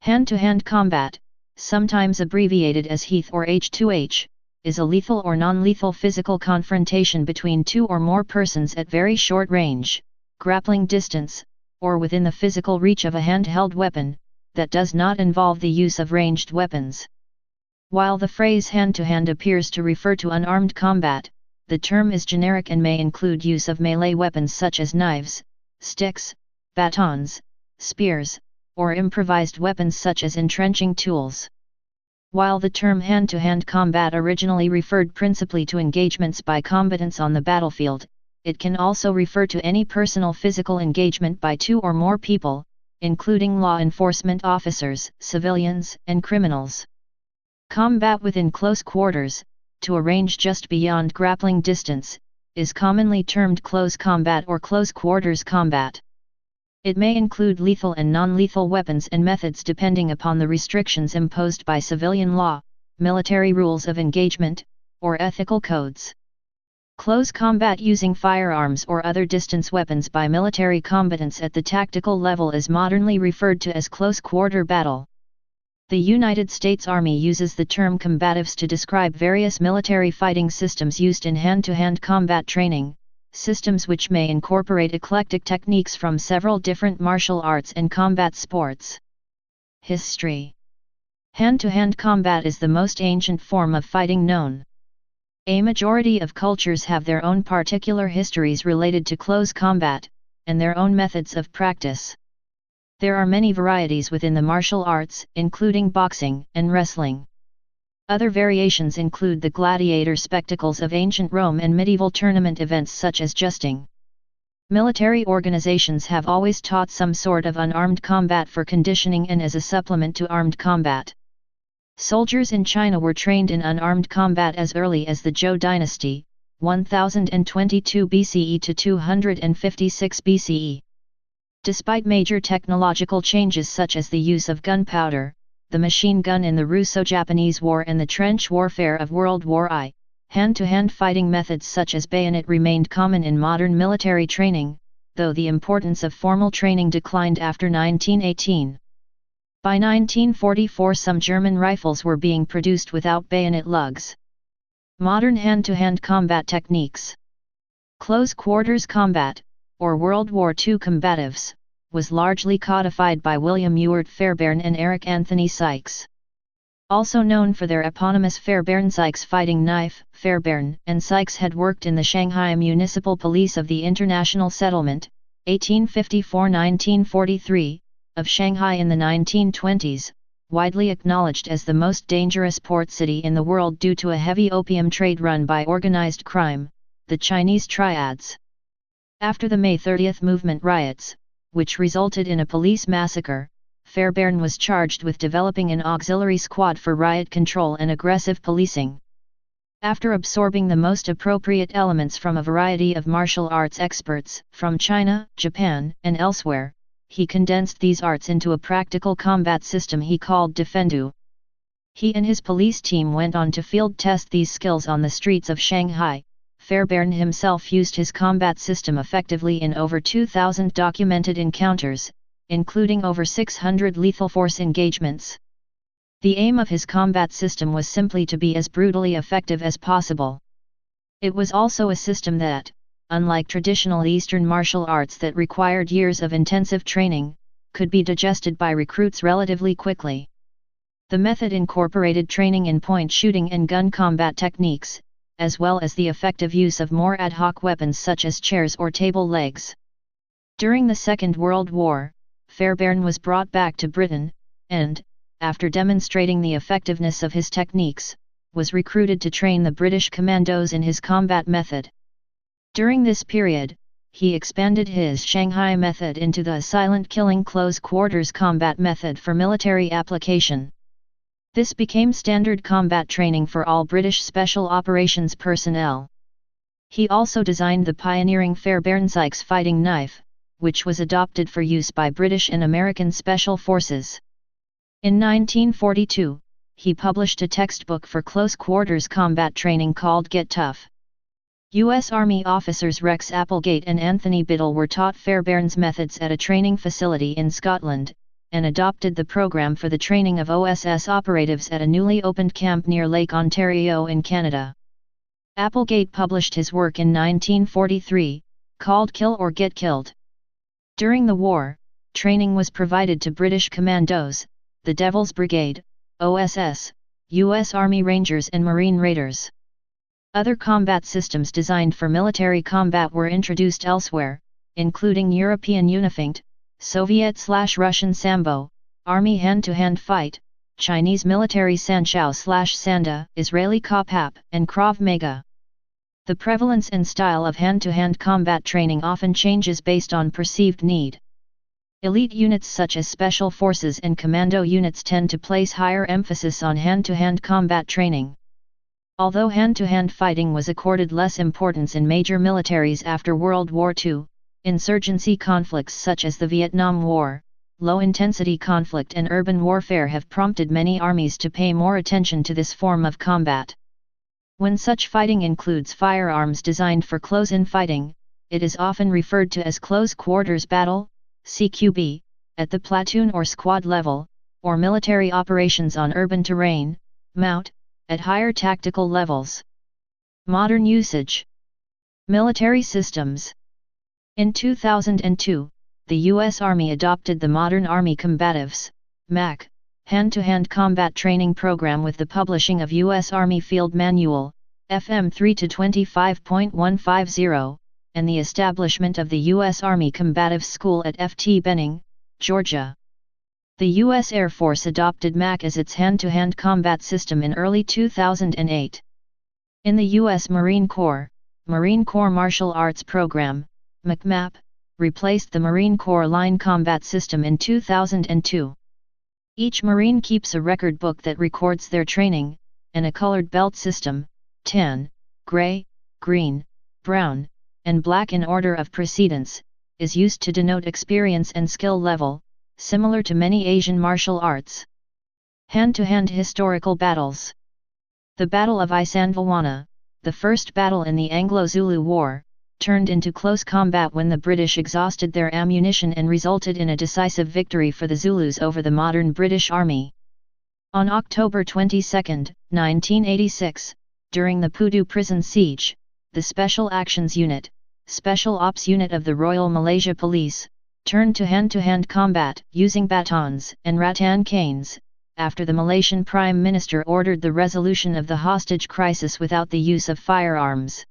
Hand-to-hand combat, sometimes abbreviated as HEATH or H2H, is a lethal or non-lethal physical confrontation between two or more persons at very short range, grappling distance, or within the physical reach of a handheld weapon, that does not involve the use of ranged weapons. While the phrase hand-to-hand appears to refer to unarmed combat, the term is generic and may include use of melee weapons such as knives, sticks, batons, spears, or improvised weapons such as entrenching tools. While the term hand-to-hand combat originally referred principally to engagements by combatants on the battlefield, it can also refer to any personal physical engagement by two or more people, including law enforcement officers, civilians, and criminals. Combat within close quarters, to a range just beyond grappling distance, is commonly termed close combat or close quarters combat. It may include lethal and non-lethal weapons and methods depending upon the restrictions imposed by civilian law, military rules of engagement, or ethical codes. Close combat using firearms or other distance weapons by military combatants at the tactical level is modernly referred to as close quarter battle. The United States Army uses the term combatives to describe various military fighting systems used in hand-to-hand combat training, systems which may incorporate eclectic techniques from several different martial arts and combat sports. History. Hand-to-hand combat is the most ancient form of fighting known. A majority of cultures have their own particular histories related to close combat, and their own methods of practice. There are many varieties within the martial arts, including boxing and wrestling. Other variations include the gladiator spectacles of ancient Rome and medieval tournament events such as justing. Military organizations have always taught some sort of unarmed combat for conditioning and as a supplement to armed combat. Soldiers in China were trained in unarmed combat as early as the Zhou dynasty, 1022 BCE to 256 BCE. Despite major technological changes such as the use of gunpowder, the machine gun in the Russo-Japanese War and the trench warfare of World War I, hand-to-hand fighting methods such as bayonet remained common in modern military training, though the importance of formal training declined after 1918. By 1944 some German rifles were being produced without bayonet lugs. Modern hand-to-hand combat techniques. Close quarters combat, or World War II combatives, was largely codified by William Ewart Fairbairn and Eric Anthony Sykes. Also known for their eponymous Fairbairn-Sykes fighting knife, Fairbairn and Sykes had worked in the Shanghai Municipal Police of the International Settlement, 1854–1943, of Shanghai in the 1920s, widely acknowledged as the most dangerous port city in the world due to a heavy opium trade run by organized crime, the Chinese Triads. After the May 30 movement riots, which resulted in a police massacre, Fairbairn was charged with developing an auxiliary squad for riot control and aggressive policing. After absorbing the most appropriate elements from a variety of martial arts experts from China, Japan, and elsewhere, he condensed these arts into a practical combat system he called Defendu. He and his police team went on to field test these skills on the streets of Shanghai. Fairbairn himself used his combat system effectively in over 2,000 documented encounters, including over 600 lethal force engagements. The aim of his combat system was simply to be as brutally effective as possible. It was also a system that, unlike traditional Eastern martial arts that required years of intensive training, could be digested by recruits relatively quickly. The method incorporated training in point shooting and gun combat techniques, as well as the effective use of more ad hoc weapons such as chairs or table legs. During the Second World War, Fairbairn was brought back to Britain, and, after demonstrating the effectiveness of his techniques, was recruited to train the British commandos in his combat method. During this period, he expanded his Shanghai method into the silent killing close quarters combat method for military application. This became standard combat training for all British Special Operations personnel. He also designed the pioneering Fairbairn-Sykes fighting knife, which was adopted for use by British and American Special Forces. In 1942, he published a textbook for close quarters combat training called Get Tough. U.S. Army officers Rex Applegate and Anthony Biddle were taught Fairbairn's methods at a training facility in Scotland, and adopted the program for the training of OSS operatives at a newly opened camp near Lake Ontario in Canada. Applegate published his work in 1943, called Kill or Get Killed. During the war, training was provided to British Commandos, the Devil's Brigade, OSS, U.S. Army Rangers and Marine Raiders. Other combat systems designed for military combat were introduced elsewhere, including European Unifinked, Soviet/Russian Sambo, Army hand-to-hand fight, Chinese military Sanshao/Sanda, Israeli Kopap, and Krav Maga. The prevalence and style of hand-to-hand combat training often changes based on perceived need. Elite units such as special forces and commando units tend to place higher emphasis on hand-to-hand combat training. Although hand-to-hand fighting was accorded less importance in major militaries after World War II, insurgency conflicts such as the Vietnam War, low-intensity conflict and urban warfare have prompted many armies to pay more attention to this form of combat. When such fighting includes firearms designed for close-in fighting, it is often referred to as close quarters battle, CQB, at the platoon or squad level, or military operations on urban terrain, MOUT, at higher tactical levels. Modern usage. Military systems. In 2002, the U.S. Army adopted the Modern Army Combatives, MAC, hand-to-hand combat training program with the publishing of U.S. Army Field Manual, FM 3-25.150, and the establishment of the U.S. Army Combatives School at F.T. Benning, Georgia. The U.S. Air Force adopted MAC as its hand-to-hand combat system in early 2008. In the U.S. Marine Corps Martial Arts Program, MACMAP, replaced the Marine Corps Line Combat System in 2002. Each Marine keeps a record book that records their training, and a colored belt system, tan, gray, green, brown, and black in order of precedence, is used to denote experience and skill level, similar to many Asian martial arts. Hand-to-hand historical battles. The Battle of Isandlwana, the first battle in the Anglo-Zulu War, turned into close combat when the British exhausted their ammunition and resulted in a decisive victory for the Zulus over the modern British Army. On October 22, 1986, during the Pudu prison siege, the Special Actions Unit, Special Ops Unit of the Royal Malaysia Police, turned to hand-to-hand combat using batons and rattan canes, after the Malaysian Prime Minister ordered the resolution of the hostage crisis without the use of firearms.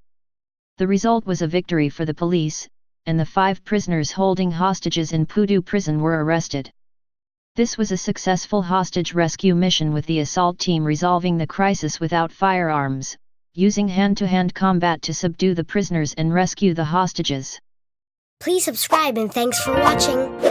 The result was a victory for the police, and the 5 prisoners holding hostages in Pudu prison were arrested. This was a successful hostage rescue mission with the assault team resolving the crisis without firearms, using hand-to-hand combat to subdue the prisoners and rescue the hostages. Please subscribe and thanks for watching.